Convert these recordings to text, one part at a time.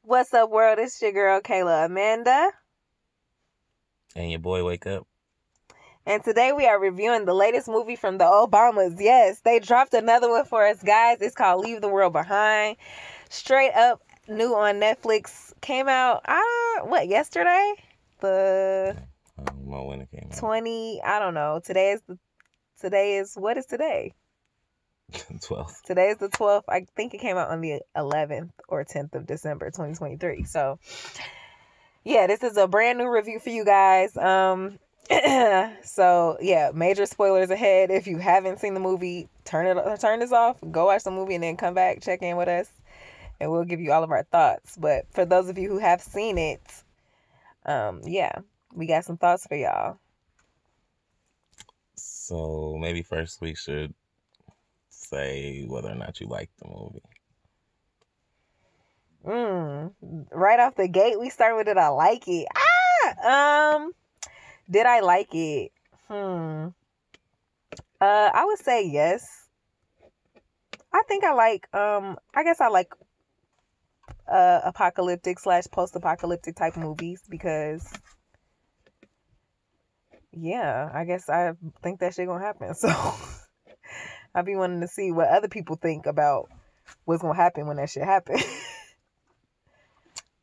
What's up, world? It's your girl, Kayla Amanda. And your boy wake up. And today we are reviewing the latest movie from the Obamas. Yes, they dropped another one for us, guys. It's called Leave the World Behind. Straight up new on Netflix. Came out, yesterday? The I don't know when it came out. 20, I don't know. What is today? 12th. Today is the 12th. I think it came out on the 11th or 10th of December, 2023. So, yeah, this is a brand new review for you guys. So yeah, major spoilers ahead. If you haven't seen the movie, turn this off, go watch the movie, and then come back, check in with us, and we'll give you all of our thoughts. But for those of you who have seen it, yeah, we got some thoughts for y'all. So maybe first we should say whether or not you liked the movie. Right off the gate, we start with did I like it? Did I like it? I would say yes. I think I like. I guess I like apocalyptic / post-apocalyptic type movies because yeah, I guess I think that shit gonna happen. So I be wanting to see what other people think about what's gonna happen when that shit happen.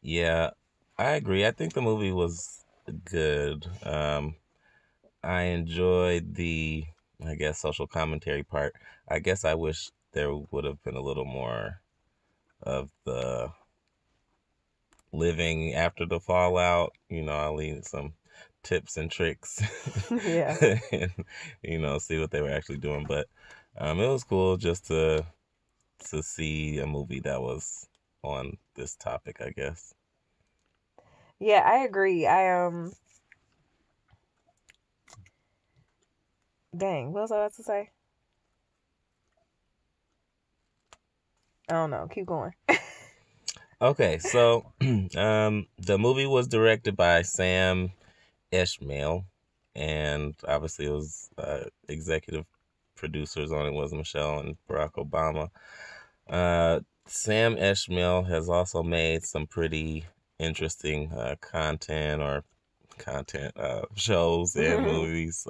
Yeah, I agree. I think the movie was good. I enjoyed the, I guess, social commentary part. I guess I wish there would have been a little more of the living after the fallout. I'll leave some tips and tricks Yeah. and, see what they were actually doing. But it was cool just to see a movie that was on this topic, I guess. Yeah, I agree. Dang, what was I about to say? I don't know. Keep going. Okay, so the movie was directed by Sam Esmail, and obviously it was executive producers on it was Michelle and Barack Obama. Sam Esmail has also made some pretty interesting content shows and movies.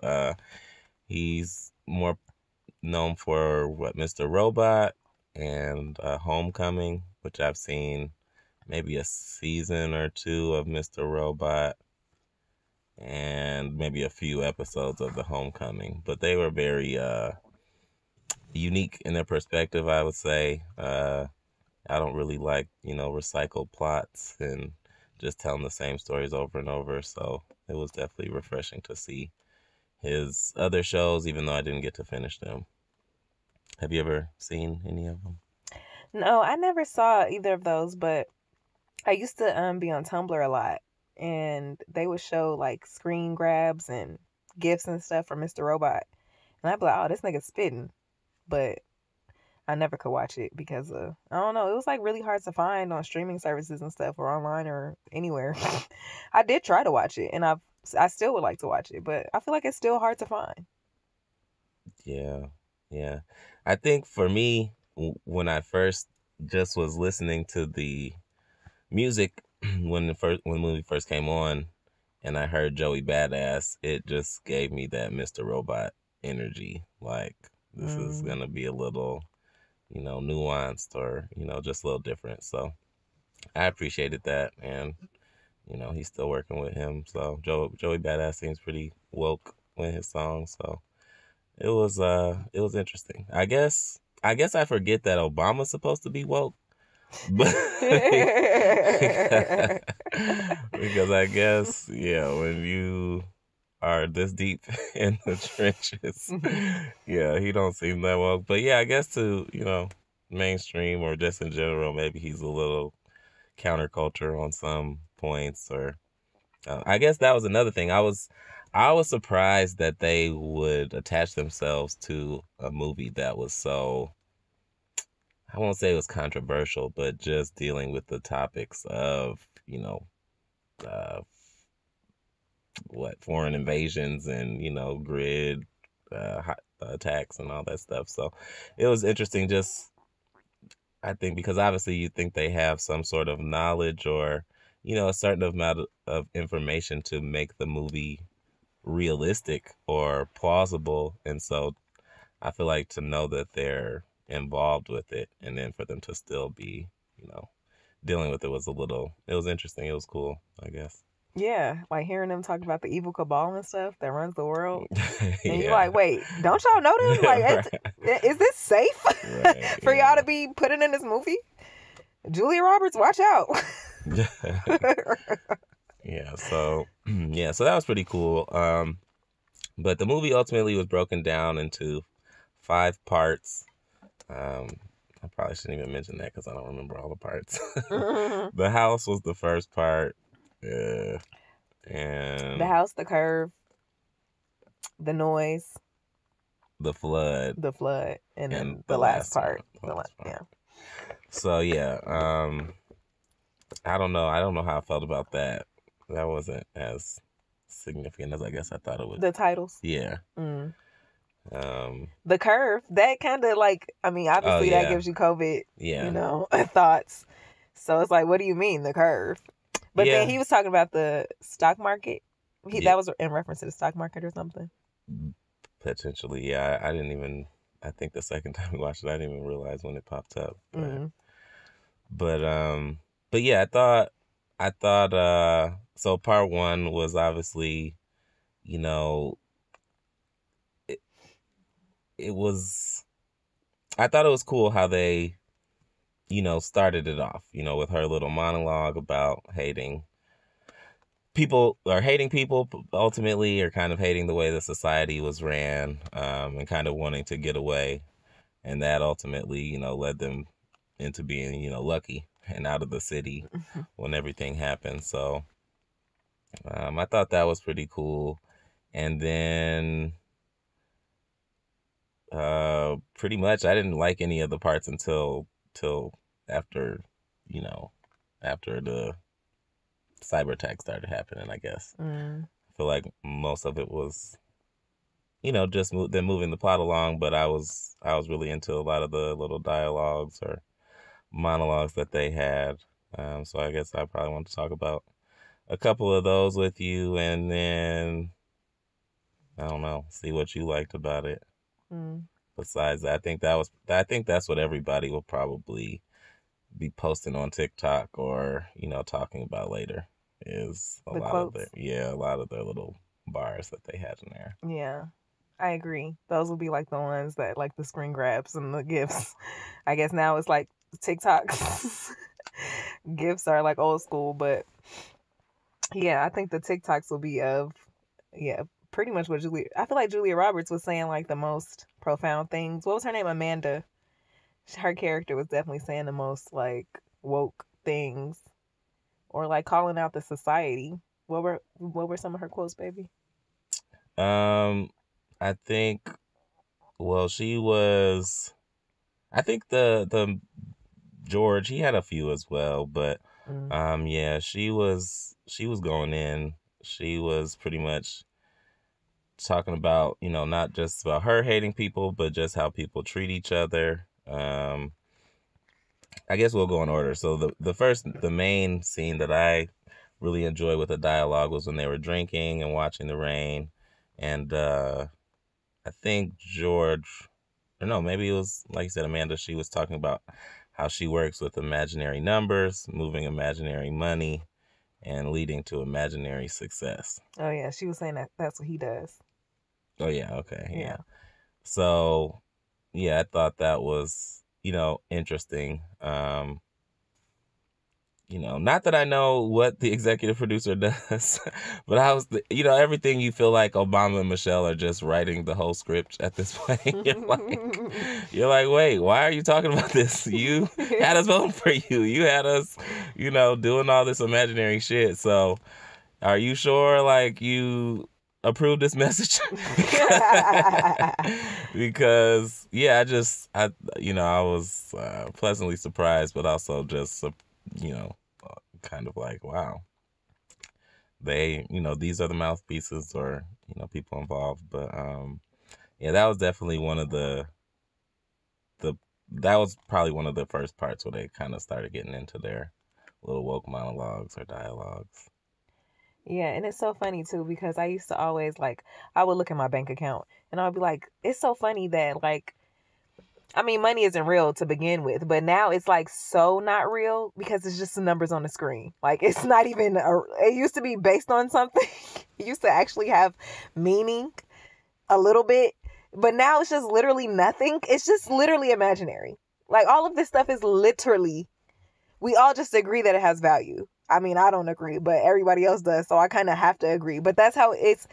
He's more known for what Mr. Robot and Homecoming, which I've seen maybe a season or two of Mr. Robot and maybe a few episodes of the Homecoming, but they were very unique in their perspective, I would say. I don't really like, recycled plots and just telling the same stories over and over. So it was definitely refreshing to see his other shows, even though I didn't get to finish them. Have you ever seen any of them? No, I never saw either of those, but I used to be on Tumblr a lot, and they would show like screen grabs and gifs and stuff from Mr. Robot, and I'd be like, "Oh, this nigga's spitting," but I never could watch it because I don't know, it was like really hard to find on streaming services and stuff or online or anywhere. I did try to watch it, and I still would like to watch it, but I feel like it's still hard to find. Yeah, yeah. I think for me, when I first just was listening to the music when the movie first came on, and I heard Joey Badass, it just gave me that Mr. Robot energy. Like this is Mm. gonna be a little, nuanced or just a little different. So I appreciated that, and he's still working with him. So Joey Badass seems pretty woke in his songs. So it was interesting. I guess I forget that Obama's supposed to be woke, but because I guess when you are this deep in the trenches, yeah, he don't seem that woke. But yeah, I guess to mainstream or just in general, maybe he's a little counterculture on some points, or I guess that was another thing. I was surprised that they would attach themselves to a movie that was so, I won't say it was controversial, but just dealing with the topics of, uh, what, foreign invasions and, grid attacks and all that stuff. So it was interesting just I think because obviously you think they have some sort of knowledge or, a certain amount of information to make the movie realistic or plausible. And so I feel like to know that they're involved with it and then for them to still be, you know, dealing with it it was interesting. It was cool, I guess. Yeah, like hearing them talk about the evil cabal and stuff that runs the world. And you're Yeah. like, wait, don't y'all know them? Like, Right. is this safe Right. for y'all to be putting in this movie? Julia Roberts, watch out. Yeah. Yeah. So yeah, so that was pretty cool. But the movie ultimately was broken down into 5 parts. Um, I probably shouldn't even mention that because I don't remember all the parts. The The house was the first part, and house, the curve, the noise, the flood, the flood, and and then the the last last part. one. The last part. Yeah. So yeah, I don't know. I don't know how I felt about that. That wasn't as significant as I guess I thought it would. The titles. Yeah. Mm. Um. The curve, that kind of like, I mean, Oh obviously that yeah. gives you COVID, Yeah. thoughts. So it's like, what do you mean, the curve? But then Yeah. he was talking about the stock market. Yeah. That was in reference to the stock market or something. Potentially. Yeah. I didn't even. I think the second time we watched it, I didn't even realize when it popped up. Mm. But but yeah, I thought so part one was obviously, you know, it, it was I thought it was cool how they, started it off, with her little monologue about hating people ultimately, or kind of hating the way the society was ran, and kind of wanting to get away. And that ultimately, led them into being, lucky and out of the city when everything happened. So I thought that was pretty cool. And then pretty much I didn't like any of the parts until till after, you know, after the cyber attack started happening, I guess. Mm. I feel like most of it was, just them moving the plot along, but I was really into a lot of the little dialogues or monologues that they had. So I guess I probably want to talk about a couple of those with you, and then I don't know, see what you liked about it. Mm. Besides that, I think that's what everybody will probably be posting on TikTok or, talking about later is The quotes. a lot of their little bars that they had in there. Yeah, I agree. Those would be like the ones that like the screen grabs and the gifs. I guess now it's like TikToks. Gifs are like old school, but yeah, I think the TikToks will be of, yeah, pretty much what Julia. I feel like Julia Roberts was saying like the most profound things. What was her name? Amanda. Her character was definitely saying the most like woke things, or like calling out the society. What were some of her quotes, baby? Um, I think, well, she was, I think the George, he had a few as well, but Mm. yeah, she was going in. She was pretty much talking about, not just about her hating people, but just how people treat each other. I guess we'll go in order. So the main scene that I really enjoyed with the dialogue was when they were drinking and watching the rain, and I think George, or no, maybe it was like you said, Amanda. She was talking about how she works with imaginary numbers, moving imaginary money, and leading to imaginary success. Oh yeah, she was saying that that's what he does. Oh yeah, okay, yeah. Yeah. So yeah, I thought that was, interesting. Not that I know what the executive producer does, but everything you feel like Obama and Michelle are just writing the whole script at this point. You're like, wait, why are you talking about this? You had us voting for you. You had us, doing all this imaginary shit. So are you sure, like, you approve this message? Because yeah, I was pleasantly surprised, but also just, you know, kind of like, wow, these are the mouthpieces or, people involved. But yeah, that was definitely one of the that was probably one of the first parts where they kind of started getting into their little woke monologues or dialogues. Yeah, and it's so funny too because I used to always like I would look at my bank account and I'd be like, it's so funny that like I mean money isn't real to begin with, but now it's like so not real because it's just the numbers on the screen. Like it's not even it used to be based on something. It used to actually have meaning a little bit, but now it's just literally nothing. It's just literally imaginary. Like all of this stuff is literally we all just agree that it has value. I mean, I don't agree, but everybody else does. So I kind of have to agree. But that's how it's.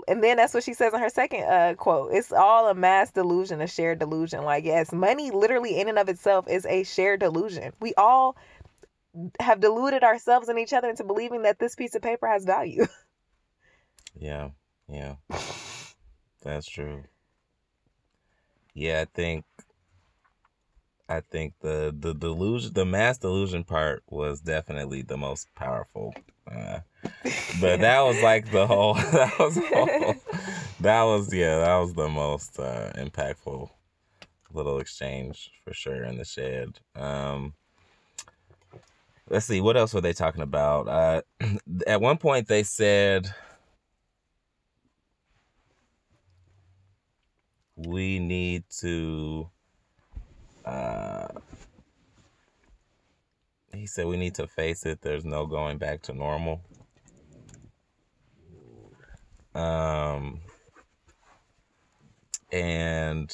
And then that's what she says in her second quote. It's all a mass delusion, a shared delusion. Like, yes, money literally in and of itself is a shared delusion. We all have deluded ourselves and each other into believing that this piece of paper has value. Yeah, yeah, that's true. Yeah, I think the delusion, the mass delusion part was definitely the most powerful. But that was like the whole. That was whole. That was the most impactful little exchange for sure in the shed. Let's see, what else were they talking about? At one point they said we need to. He said we need to face it. There's no going back to normal. Um, and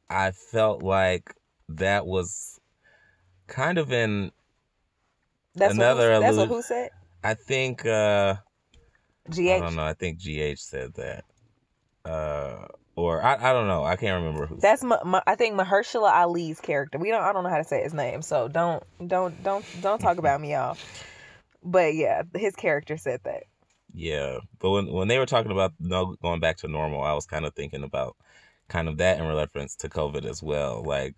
I felt like that was kind of in another That's what allusion. who said? I think I don't GH. know. I think GH said that. Or I don't know. I can't remember who. That's I think Mahershala Ali's character. I don't know how to say his name, so don't talk about me, y'all. But yeah, his character said that. Yeah, but when they were talking about no going back to normal, I was kind of thinking about kind of that in reference to COVID as well. Like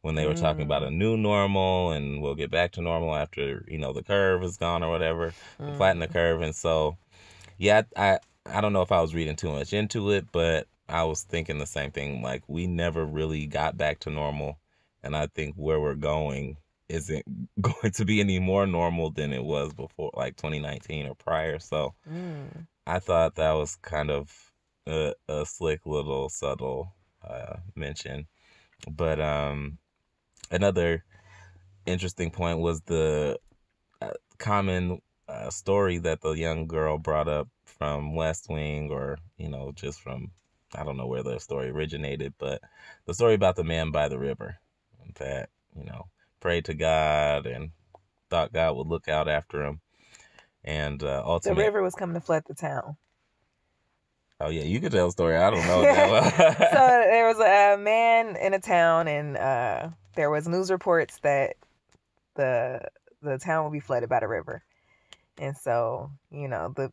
when they were talking about a new normal and we'll get back to normal after the curve is gone or whatever, flatten the curve. And so yeah, I don't know if I was reading too much into it, but I was thinking the same thing. Like we never really got back to normal, and I think where we're going isn't going to be any more normal than it was before, like 2019 or prior. So I thought that was kind of a slick little subtle mention. But another interesting point was the common story that the young girl brought up from West Wing, or just from, I don't know where the story originated, but the story about the man by the river that prayed to God and thought God would look out after him, and the river was coming to flood the town. Oh yeah, you could tell the story. I don't know that well. So there was a man in a town, and there was news reports that the town would be flooded by the river. And so,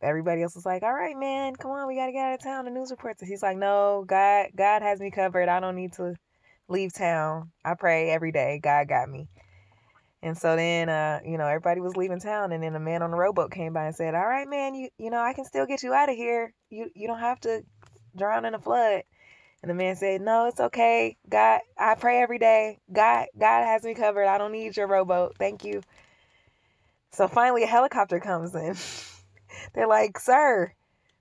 everybody else was like, all right, man, come on, we got to get out of town. The news reports. And he's like, no, God has me covered. I don't need to leave town. I pray every day. God got me. And so then, everybody was leaving town. And then a man on the rowboat came by and said, all right, man, I can still get you out of here. You don't have to drown in a flood. And the man said, no, it's okay. God, I pray every day. God has me covered. I don't need your rowboat. Thank you. So finally a helicopter comes in. They're like, sir,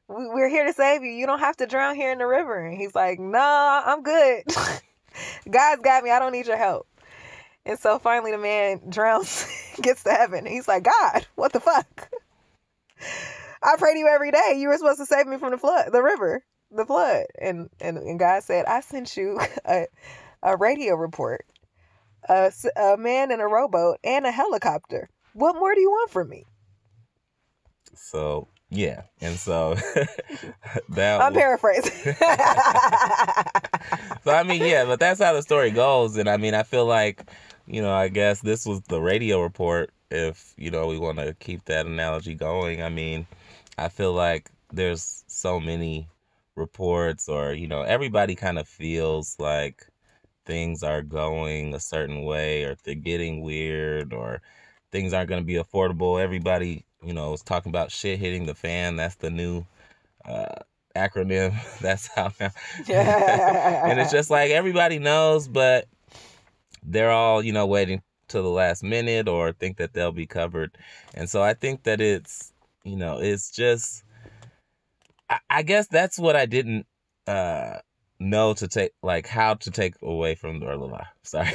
we're here to save you. You don't have to drown here in the river. And he's like, no, I'm good. God's got me. I don't need your help. And so finally the man drowns, gets to heaven. He's like, God, what the fuck? I pray to you every day. You were supposed to save me from the flood, the river, the flood. And God said, I sent you a radio report, a man in a rowboat, and a helicopter. What more do you want from me? So, yeah. And so I'm paraphrasing. So, I mean, yeah, but that's how the story goes. And I mean, I feel like, I guess this was the radio report. If, we want to keep that analogy going. I mean, I feel like there's so many reports, or, everybody kind of feels like things are going a certain way, or they're getting weird, or things aren't going to be affordable. Everybody, is talking about shit hitting the fan. That's the new acronym. That's how now. And it's just like everybody knows, but they're all, waiting till the last minute or think that they'll be covered. And so I think that it's just, I guess that's what I didn't uh, know to take, like how to take away from sorry.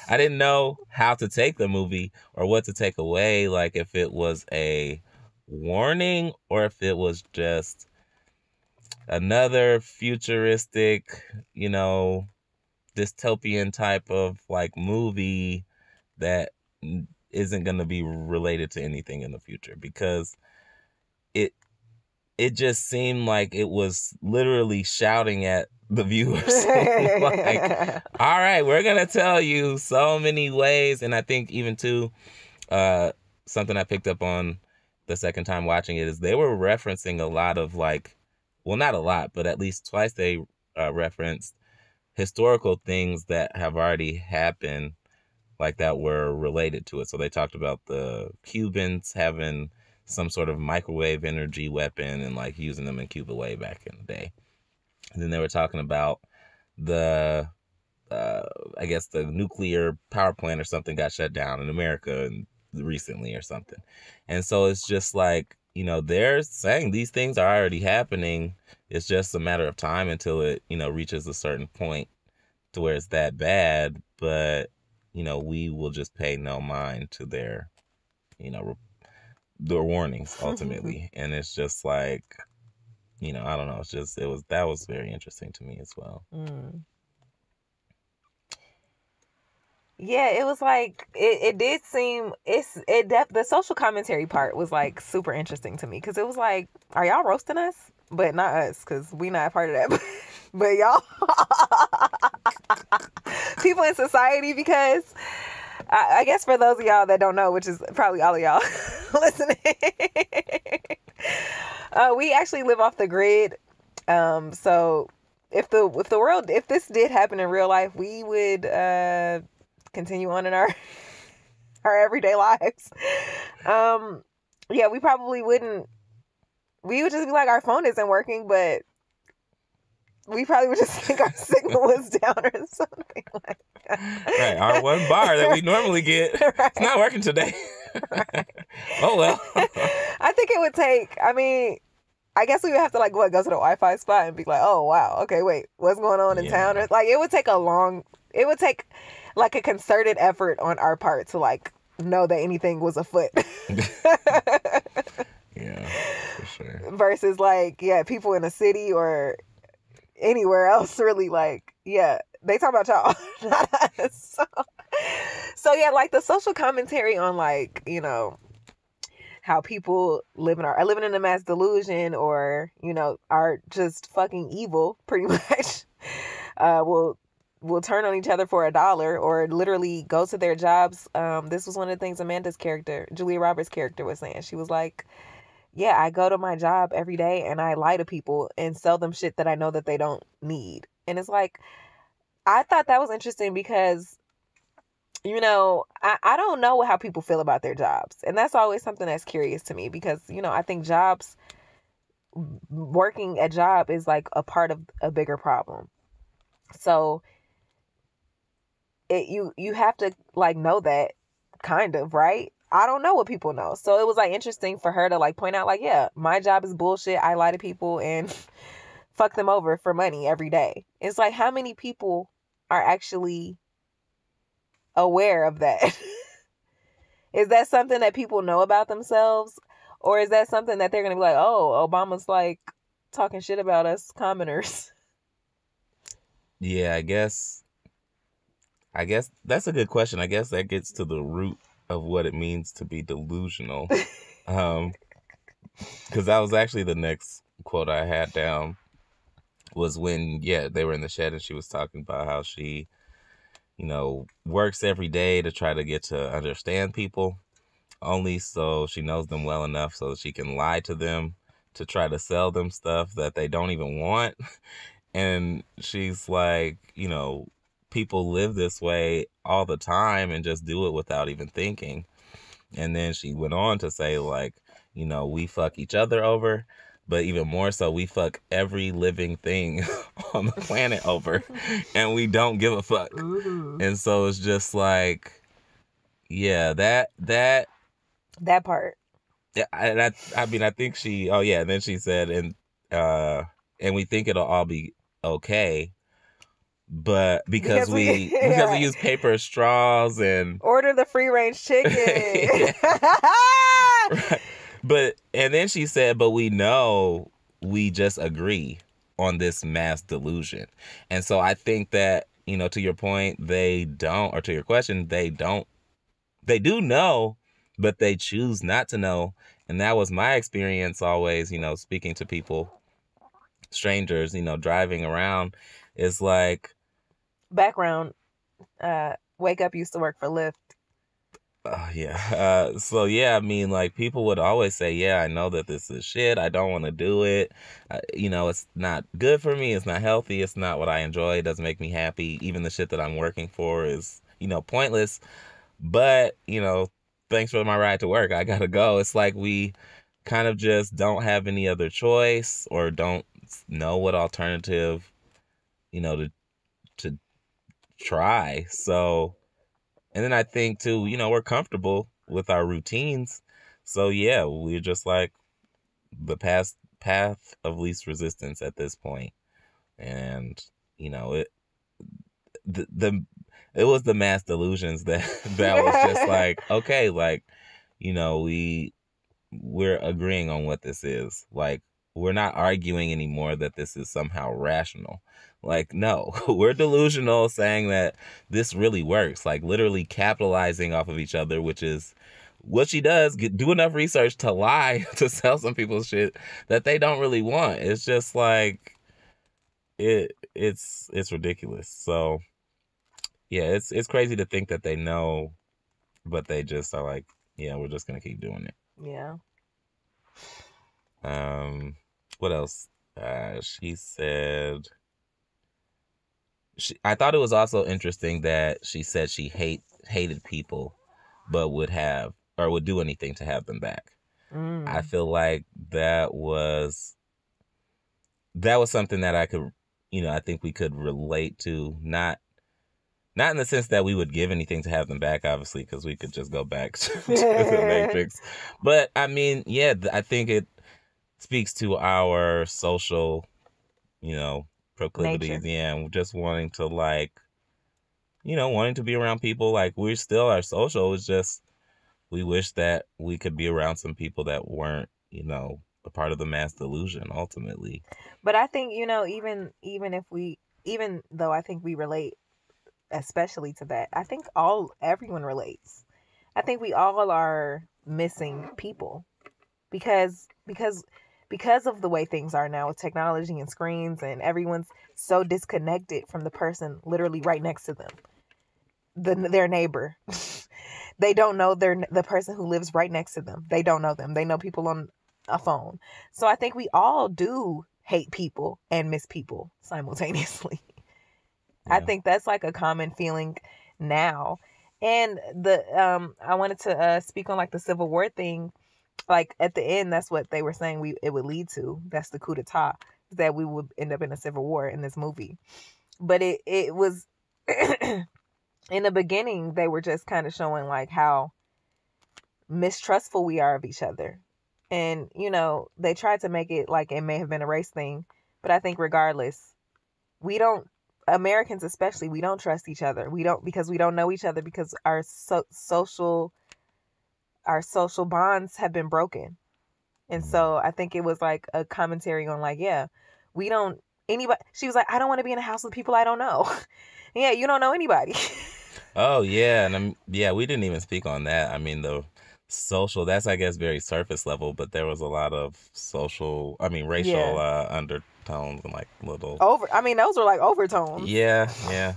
I didn't know how to take the movie or what to take away, like if it was a warning or if it was just another futuristic, dystopian type of like movie that isn't going to be related to anything in the future, because it it just seemed like it was literally shouting at the viewers. Like, all right, we're going to tell you so many ways. And I think even too, something I picked up on the second time watching it is they were referencing a lot of like, well, not a lot, but at least twice they referenced historical things that have already happened, like that were related to it. So they talked about the Cubans having some sort of microwave energy weapon and like using them in Cuba way back in the day. And then they were talking about the, I guess the nuclear power plant or something got shut down in America recently or something. And so it's just like, they're saying these things are already happening. It's just a matter of time until it, reaches a certain point to where it's that bad. But, we will just pay no mind to their, their warnings ultimately. And it's just like, I don't know. That was very interesting to me as well. Yeah, it was like it did seem the social commentary part was like super interesting to me, because it was like, are y'all roasting us? But not us, because we not a part of that. But y'all, people in society, because I guess for those of y'all that don't know, which is probably all of y'all listening, we actually live off the grid. So if this did happen in real life, we would continue on in our everyday lives. Yeah, we probably wouldn't. We would just be like, our phone isn't working, but we probably would just think our signal was down or something like that. Right, our one bar that we normally get, right, it's not working today. Right. Oh well. I think it would take. I mean, I guess we would have to like go to the Wi-Fi spot and be like, oh wow, okay, wait, what's going on in town? Or, like, it would take like a concerted effort on our part to like know that anything was afoot. Yeah, for sure. Versus like, yeah, people in a city or anywhere else really like, yeah, they talk about y'all, not us. So yeah, like the social commentary on like, how people are living in a mass delusion, or, are just fucking evil pretty much. Will turn on each other for $1 or literally go to their jobs. This was one of the things Amanda's character, Julia Roberts' character, was saying. She was like, yeah, I go to my job every day and I lie to people and sell them shit that I know that they don't need. And it's like, I thought that was interesting because, I don't know how people feel about their jobs. And that's always something that's curious to me because, I think working a job is like a part of a bigger problem. So you have to like know that, kind of, right? I don't know what people know. So it was like interesting for her to like point out like, yeah, my job is bullshit. I lie to people and fuck them over for money every day. It's like, how many people are actually aware of that? Is that something that people know about themselves? Or is that something that they're going to be like, oh, Obama's like talking shit about us commoners? Yeah, I guess that's a good question. I guess that gets to the root of what it means to be delusional. Because that was actually the next quote I had down, was when, they were in the shed and she was talking about how she, works every day to try to get to understand people, only so she knows them well enough so that she can lie to them to try to sell them stuff that they don't even want. And she's like, people live this way all the time and just do it without even thinking. And then she went on to say, like, we fuck each other over, but even more so, we fuck every living thing on the planet over, and we don't give a fuck. Ooh. And so it's just like, yeah, that part. yeah, I mean, I think she. Oh yeah, and then she said, uh, and we think it'll all be okay, but Because we because we right. use paper straws and Order the free range chicken. yeah, right. But and then she said, but we know we just agree on this mass delusion, and so I think that to your point, they don't, or to your question, they don't. They do know, but they choose not to know. And that was my experience always, speaking to people, strangers, driving around. Is like, Background, Wake Up used to work for Lyft. oh, yeah. So, yeah, I mean, like, people would always say, yeah, I know that this is shit. I don't want to do it. It's not good for me. It's not healthy. It's not what I enjoy. It doesn't make me happy. Even the shit that I'm working for is, pointless. But, thanks for my ride to work. I gotta go. It's like we kind of just don't have any other choice or don't know what alternative, to try. So, and then I think too, we're comfortable with our routines. So yeah, we're just like the path of least resistance at this point. And, it the it was the mass delusions that that was just like, okay, like, we're agreeing on what this is. Like, we're not arguing anymore that this is somehow rational. Like, no, we're delusional saying that this really works, like literally capitalizing off of each other, which is what she does. Do enough research to lie to sell some people's shit that they don't really want. It's just like it's ridiculous. So yeah, it's crazy to think that they know, but they just are like, yeah, we're just gonna keep doing it. Yeah. What else? She said I thought it was also interesting that she said she hated people, but would do anything to have them back. I Mm. feel like that was something that I could, I think we could relate to. Not in the sense that we would give anything to have them back, obviously, because we could just go back to the Matrix. But I mean, yeah, I think it speaks to our social, proclivities. Nature. Yeah, and just wanting to wanting to be around people. Like, we still are social. It's just we wish that we could be around some people that weren't, a part of the mass delusion ultimately. But I think, even though I think we relate especially to that, I think everyone relates. I think we all are missing people because of the way things are now with technology and screens, and everyone's so disconnected from the person literally right next to them, their neighbor. They don't know the person who lives right next to them. They don't know them. They know people on a phone. So I think we all do hate people and miss people simultaneously. I Yeah. think that's like a common feeling now. And I wanted to speak on like the Civil War thing. Like at the end, that's what they were saying it would lead to. That's the coup d'etat, that we would end up in a civil war in this movie. But it was in the beginning, they were just kind of showing like how mistrustful we are of each other. And, they tried to make it like it may have been a race thing. But I think regardless, we don't, Americans especially, we don't trust each other. We don't, because we don't know each other, because our social bonds have been broken. And so I think it was like a commentary on like, yeah, we don't, anybody, she was like, I don't want to be in a house with people I don't know. Yeah, you don't know anybody. Oh yeah, and yeah, we didn't even speak on that. I mean, the social, that's I guess very surface level, but there was a lot of racial Yeah. undertones and like little. I mean, those were like overtones. Yeah, yeah.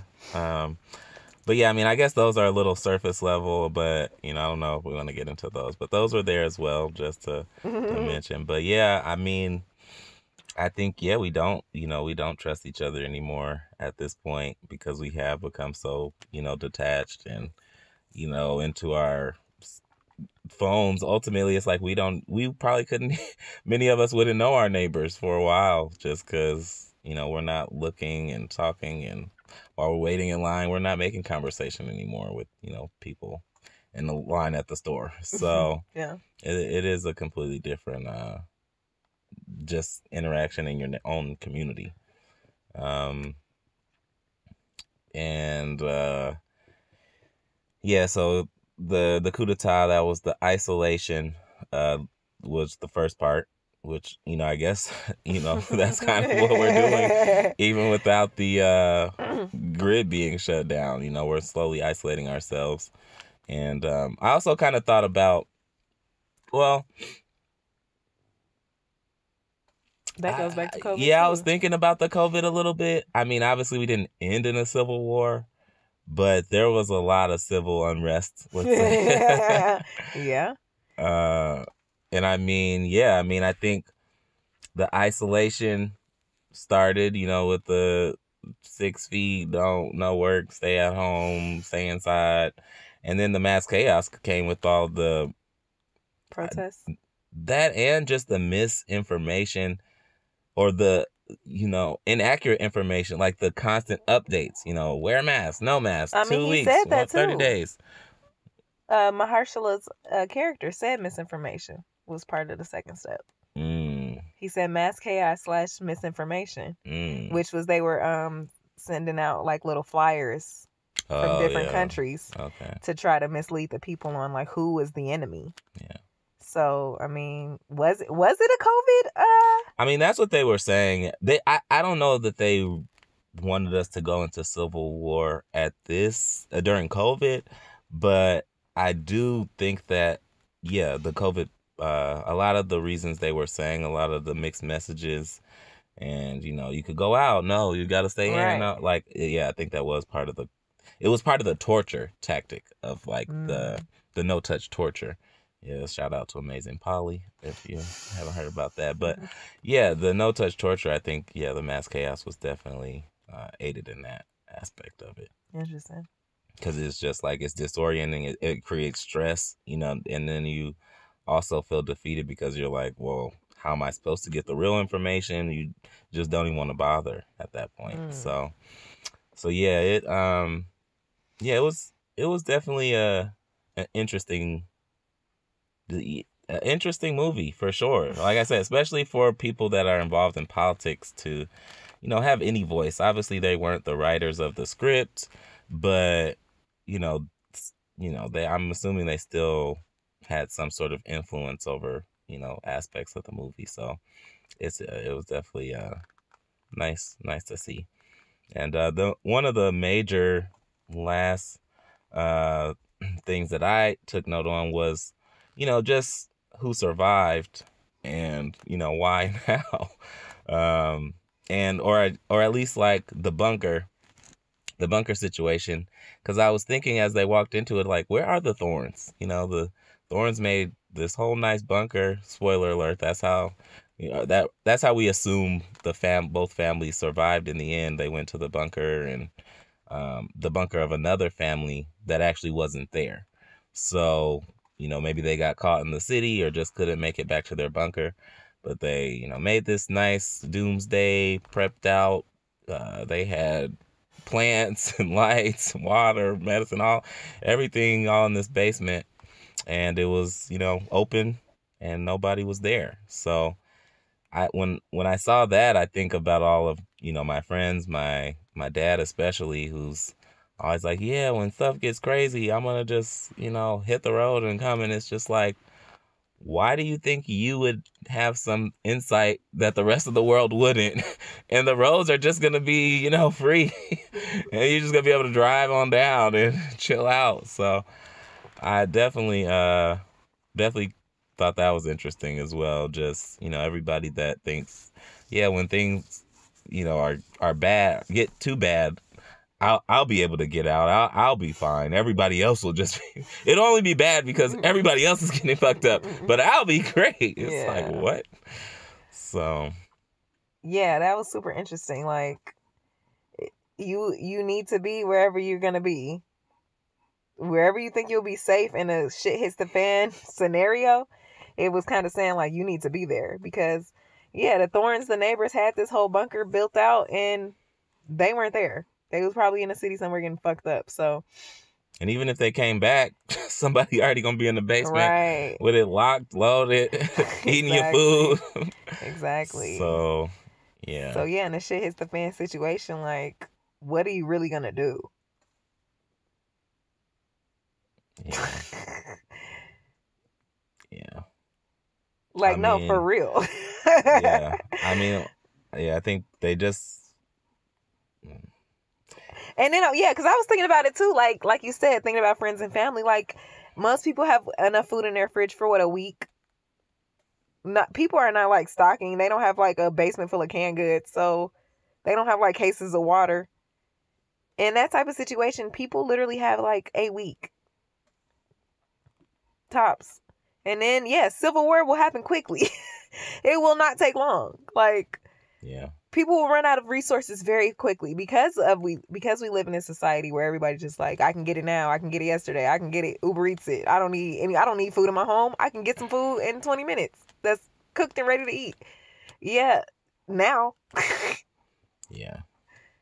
But yeah, I mean, I guess those are a little surface level, but I don't know if we want to get into those. But those were there as well, just to mention. But yeah, I mean, I think yeah, we don't trust each other anymore at this point because we have become so detached and into our phones, ultimately it's like we probably couldn't many of us wouldn't know our neighbors for a while, just because we're not looking and talking, and while we're waiting in line we're not making conversation anymore with people in the line at the store. So Yeah. it is a completely different just interaction in your own community. um and Yeah, so the coup d'etat, that was the isolation, uh was the first part, which I guess that's kind of what we're doing, even without the grid being shut down. We're slowly isolating ourselves. And I also kind of thought about, well, That goes back to COVID yeah, I was too. thinking about the COVID a little bit. I mean, obviously we didn't end in a civil war, but there was a lot of civil unrest, let's say. Yeah. uh and I mean, yeah, I mean, I think the isolation started, with the 6 feet, don't no work, stay at home, stay inside. And then the mass chaos came with all Protests. that, and just the misinformation, or the inaccurate information, like the constant updates, wear a mask, no mask, I mean, two he weeks said that what 30 too. days Mahershala's character said misinformation was part of the second step. mm, He said mass chaos / misinformation, mm. which was they were sending out like little flyers from Oh different yeah. countries Okay. to try to mislead the people on like who was the enemy. Yeah. So I mean, was it a COVID? I mean, that's what they were saying. I don't know that they wanted us to go into civil war at this during COVID, but I do think that, yeah, the COVID, a lot of the reasons they were saying, a lot of the mixed messages, and you could go out, no, you got to stay in, Right. no, like, yeah, I think that was part of it was part of the torture tactic of like Mm. the no touch torture. Yeah, shout out to Amazing Polly if you haven't heard about that. But yeah, the no touch torture, I think, yeah, the mass chaos was definitely aided in that aspect of it. Interesting. Because it's just like it's disorienting. It creates stress, and then you also feel defeated because you're like, well, how am I supposed to get the real information? You just don't even want to bother at that point. Mm. So yeah, it was definitely an interesting movie for sure. Like I said, especially for people that are involved in politics to have any voice. Obviously, they weren't the writers of the script, but you know, they. I'm assuming they still had some sort of influence over aspects of the movie. So it was definitely nice to see. And the one of the major last uh things that I took note on was, just who survived, and why now. um and or at least like the bunker situation, because I was thinking as they walked into it, like, where are the Thorns? The Thorns made this whole nice bunker. Spoiler alert, that's how that's how we assume both families survived in the end. They went to the bunker, and the bunker of another family that actually wasn't there. So, maybe they got caught in the city or just couldn't make it back to their bunker. But they, made this nice doomsday, prepped out. They had plants and lights, water, medicine, everything all in this basement. And it was, open, and nobody was there. So when I saw that, I think about all of my friends, my dad especially, who's always like, yeah, when stuff gets crazy, I'm gonna just hit the road and come. And it's just like, why do you think you would have some insight that the rest of the world wouldn't? And the roads are just gonna be free, and you're just gonna be able to drive on down and chill out. So I definitely thought that was interesting as well. Just everybody that thinks, yeah, when things are bad, get too bad, I'll be able to get out. I'll be fine. Everybody else will just it'll only be bad because everybody else is getting fucked up, but I'll be great. It's like, Yeah. what? So Yeah, that was super interesting. Like you need to be wherever you're gonna be. wherever you think you'll be safe in a shit hits the fan scenario, it was kind of saying like you need to be there because yeah, the Thorns, the neighbors had this whole bunker built out and they weren't there. They was probably in the city somewhere getting fucked up. So And even if they came back, somebody already gonna be in the basement right. with it locked, loaded, eating your Exactly. food. Exactly. So, yeah, So yeah, and the shit hits the fan situation, like, what are you really gonna do? yeah, yeah. I Like, no, for mean, real. yeah. I mean, yeah. I think they just. And then yeah, because I was thinking about it too, like you said, thinking about friends and family. Like most people have enough food in their fridge for what, a week. Not people are not like stocking. They don't have like a basement full of canned goods, so they don't have like cases of water. In that type of situation, people literally have like a week tops. And then yeah, civil war will happen quickly. It will not take long. Like Yeah. people will run out of resources very quickly because we live in a society where everybody's just like, I can get it now, I can get it yesterday, I can get it Uber Eats it. I don't need food in my home. I can get some food in 20 minutes that's cooked and ready to eat. Yeah, now. Yeah.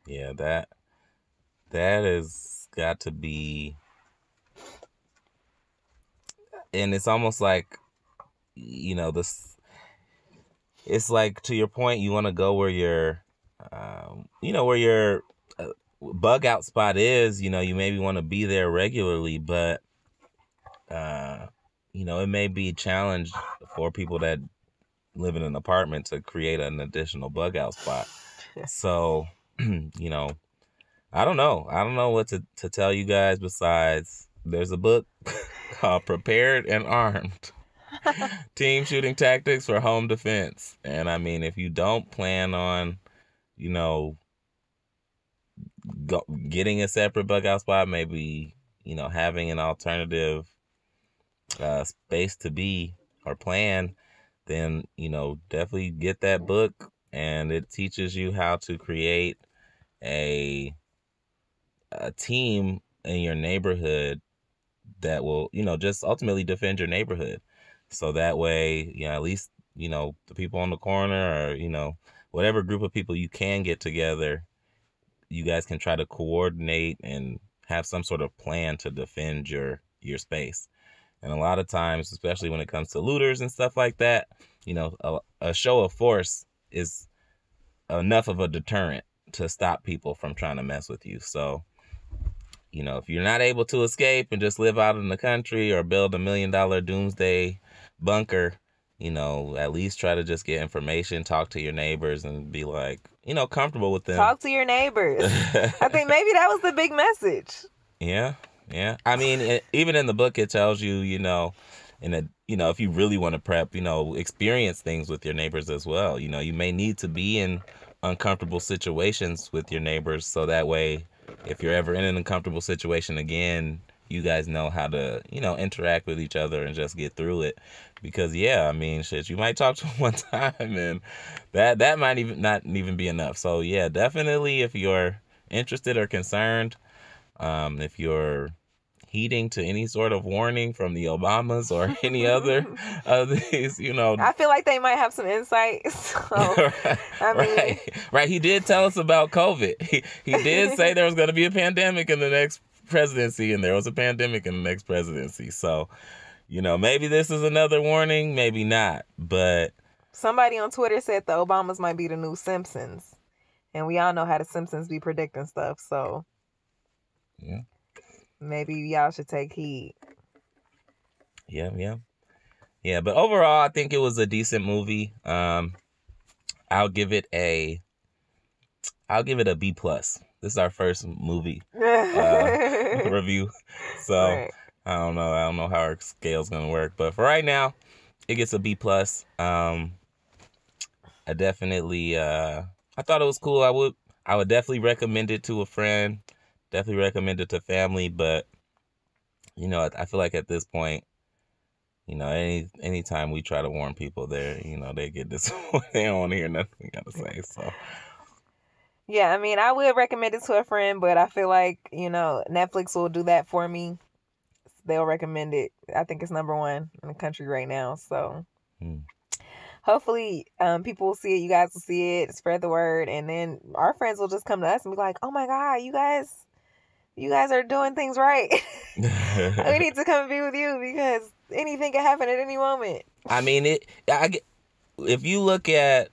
Yeah. That has got to be, and it's almost like, this. It's like, to your point, you want to go where where your bug out spot is. You maybe want to be there regularly, but it may be a challenge for people that live in an apartment to create an additional bug out spot. So, I don't know. I don't know what to tell you guys besides there's a book called Prepared and Armed. Team shooting tactics for home defense. And I mean, if you don't plan on, you know, getting a separate bug out spot, maybe, having an alternative space to be or plan, then, definitely get that book. And it teaches you how to create a team in your neighborhood that will, just ultimately defend your neighborhood. So that way, at least, the people on the corner or, whatever group of people you can get together, you guys can try to coordinate and have some sort of plan to defend your space. And a lot of times, especially when it comes to looters and stuff like that, a show of force is enough of a deterrent to stop people from trying to mess with you. So, if you're not able to escape and just live out in the country or build $1 million doomsday bunker, at least try to just get information, talk to your neighbors, and be like, comfortable with them. Talk to your neighbors. I think maybe that was the big message. Yeah, yeah. I mean, even in the book, it tells you, if you really want to prep, experience things with your neighbors as well. You may need to be in uncomfortable situations with your neighbors, so that way, if you're ever in an uncomfortable situation again, you guys know how to, interact with each other and just get through it. Because yeah, I mean, shit, you might talk to them one time and that might even not even be enough. So yeah, definitely if you're interested or concerned, if you're heeding to any sort of warning from the Obamas or any other of these, I feel like they might have some insight. So, I mean, right. He did tell us about COVID. He did say there was going to be a pandemic in the next presidency, and there was a pandemic in the next presidency. So, maybe this is another warning, maybe not. But somebody on Twitter said the Obamas might be the new Simpsons, and we all know how the Simpsons be predicting stuff. So, yeah, maybe y'all should take heed. Yeah. But overall, I think it was a decent movie. I'll give it a B plus. This is our first movie review, so right. I don't know how our scale's gonna work, but for right now, it gets a B plus. I definitely I thought it was cool. I would definitely recommend it to a friend. Definitely recommend it to family, but I feel like at this point, anytime we try to warn people, they get disappointed. They don't want to hear nothing we gotta say. So yeah, I mean, I would recommend it to a friend, but I feel like Netflix will do that for me. they'll recommend it. I think it's number one in the country right now. So Hmm. hopefully people will see it. You guys will see it. Spread the word. And then our friends will just come to us and be like, oh my God, you guys are doing things right. We need to come and be with you because anything can happen at any moment. I mean, if you look at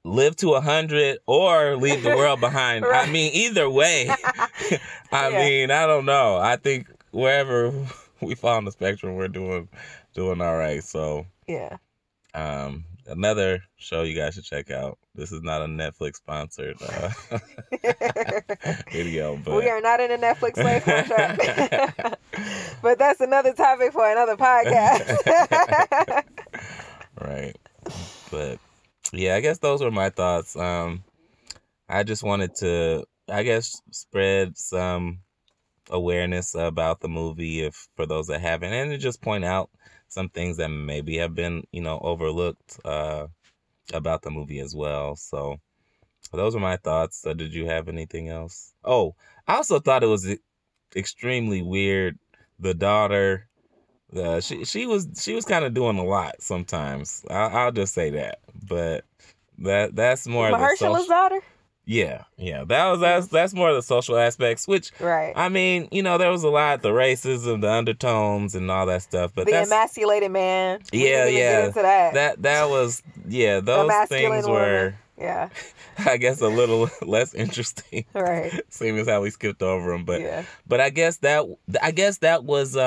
live to 100 or leave the world behind, Right. I mean, either way, I Yeah. mean, I don't know. I think wherever we fall on the spectrum, we're doing all right. So, Yeah. another show you guys should check out. This is not a Netflix sponsored video, but we are not in a Netflix slave contract. But that's another topic for another podcast. Right. But yeah, I guess those were my thoughts. I just wanted to, I guess, spread some awareness about the movie if for those that haven't, and to just point out some things that maybe have been, overlooked about the movie as well. So those are my thoughts. Did you have anything else? Oh, I also thought it was extremely weird. The daughter, she was kind of doing a lot sometimes. I'll just say that. But that's more of the Mahershala's daughter. Yeah. That's more of the social aspects, which, right. I mean, there was a lot, the racism, the undertones, and all that stuff. But the emasculated man. Yeah, get into that. That was, those things were, yeah, I guess, a little less interesting. Right. Seeing as how we skipped over them, but I guess that was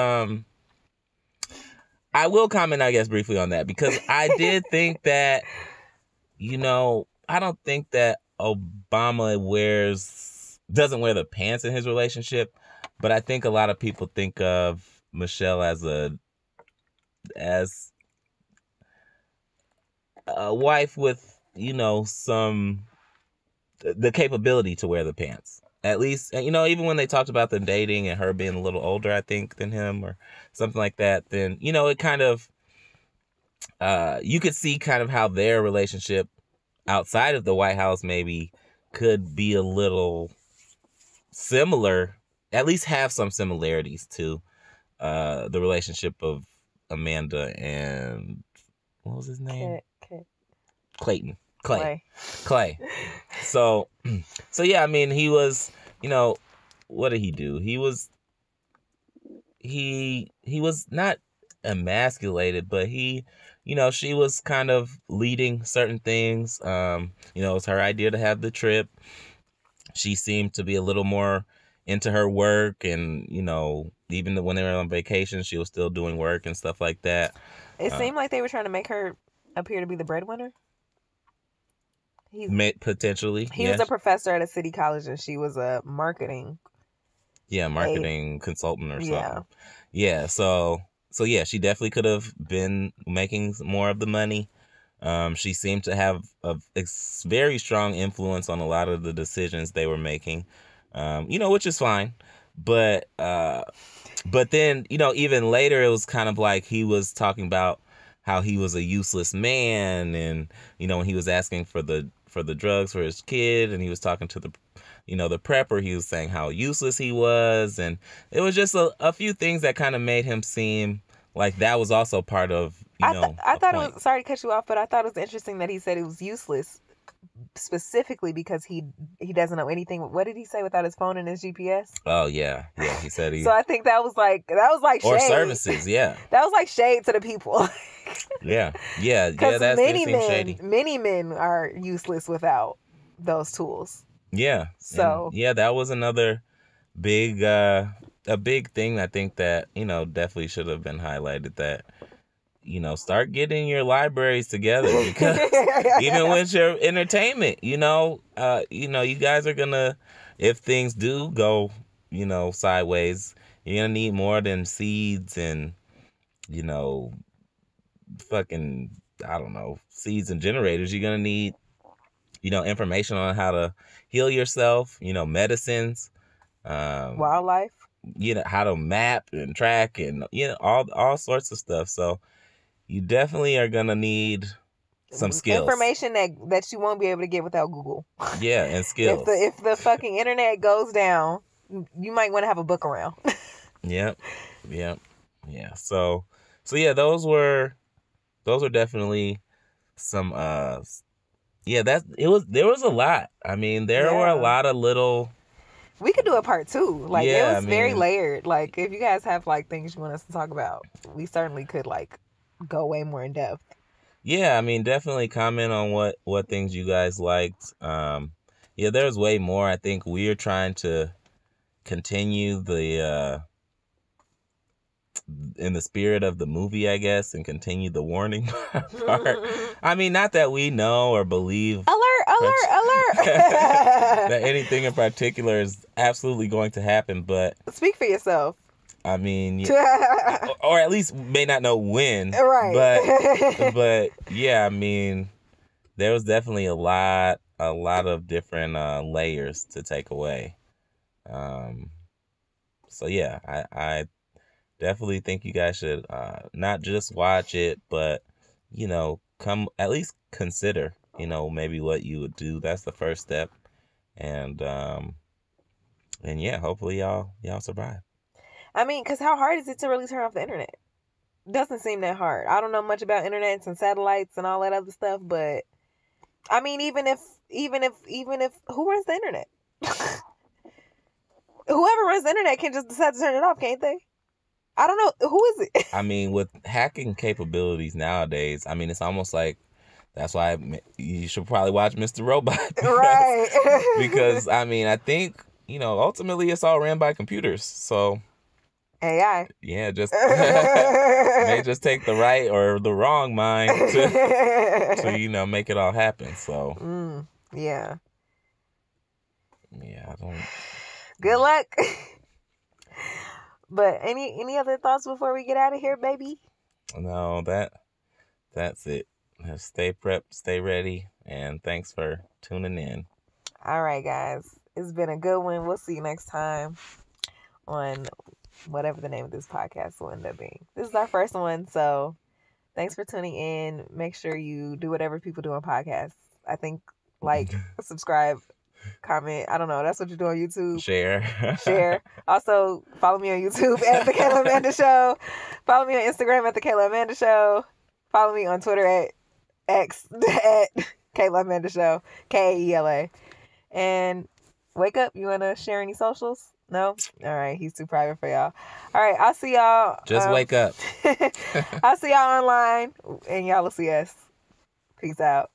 I will comment, I guess, briefly on that, because I did think that, I don't think that Obama doesn't wear the pants in his relationship, but I think a lot of people think of Michelle as a wife with, the capability to wear the pants. At least, even when they talked about them dating and her being a little older, I think, than him or something like that, then, it kind of, you could see kind of how their relationship outside of the White House maybe could be a little similar, at least have some similarities to the relationship of Amanda and, what was his name? Clayton. Clay. So yeah, I mean, he was, what did he do? He was not emasculated, but he, she was kind of leading certain things. It was her idea to have the trip. She seemed to be a little more into her work, and, even when they were on vacation, she was still doing work and stuff like that. It seemed like they were trying to make her appear to be the breadwinner. Potentially. He was a professor at a city college, and she was a marketing. Yeah, marketing consultant or something. Yeah, so yeah, she definitely could have been making more of the money. She seemed to have a very strong influence on a lot of the decisions they were making, which is fine. But then, even later, it was kind of like he was talking about how he was a useless man, and, when he was asking for the drugs for his kid, and he was talking to the prepper, he was saying how useless he was, and it was just a few things that kind of made him seem like that was also part of, I thought it was, sorry to cut you off, but I thought it was interesting that he said it was useless specifically because he doesn't know anything. What did he say without his phone and his GPS? Oh yeah, he said he. So I think that was like shade. Or services, yeah. That was like shade to the people. yeah. That's many men are useless without those tools. Yeah. So that was another big a big thing. I think that definitely should have been highlighted, that start getting your libraries together, because even with your entertainment, you guys are gonna, if things do go sideways, you're gonna need more than seeds and fucking, I don't know, seeds and generators. You're gonna need information on how to heal yourself, medicines, wildlife, how to map and track, and all sorts of stuff. So you definitely are gonna need some skills, information that you won't be able to get without Google. Yeah, and skills. If the fucking internet goes down, you might want to have a book around. Yep. Yep. Yeah. So yeah, those were definitely some yeah, there was a lot. I mean, there were a Yeah. lot of little. We could do a part two. Like it Yeah, I was very mean, layered. Like if you guys have like things you want us to talk about, we certainly could like go way more in depth. yeah, I mean, definitely comment on what things you guys liked. Yeah, there's way more. I think we're trying to continue the in the spirit of the movie, I guess, and continue the warning part. I mean, not that we know or believe Alert! that anything in particular is absolutely going to happen, but Speak for yourself. I mean, yeah, or at least may not know when, Right. but yeah, I mean, there was definitely a lot of different layers to take away. Um, so yeah, I definitely think you guys should not just watch it, but come at least consider, maybe what you would do. That's the first step, and yeah, hopefully y'all survive. I mean, because how hard is it to really turn off the internet? Doesn't seem that hard. I don't know much about internets and satellites and all that other stuff, but I mean, even if who runs the internet? Whoever runs the internet can just decide to turn it off, can't they? I don't know. Who is it? I mean, with hacking capabilities nowadays, I mean, it's almost like that's why you should probably watch Mr. Robot Right. because I mean, I think ultimately it's all ran by computers, so. AI. Yeah, just may just take the right or the wrong mind to make it all happen. So Yeah. Yeah, I don't. Good luck. But any other thoughts before we get out of here, baby? No, that's it. Stay prepped, stay ready, and thanks for tuning in. All right, guys. It's been a good one. We'll see you next time on whatever the name of this podcast will end up being. This is our first one, so thanks for tuning in. Make sure you do whatever people do on podcasts. I think like, subscribe, comment. I don't know. That's what you do on YouTube. Share. Also, follow me on YouTube at The Kayla Amanda Show. Follow me on Instagram at The Kayla Amanda Show. Follow me on Twitter at X at Kayla Amanda Show. Kaela. And Wake Up. You want to share any socials? No? All right. He's too private for y'all. All right. I'll see y'all. Just wake up. I'll see y'all online, and y'all will see us. Peace out.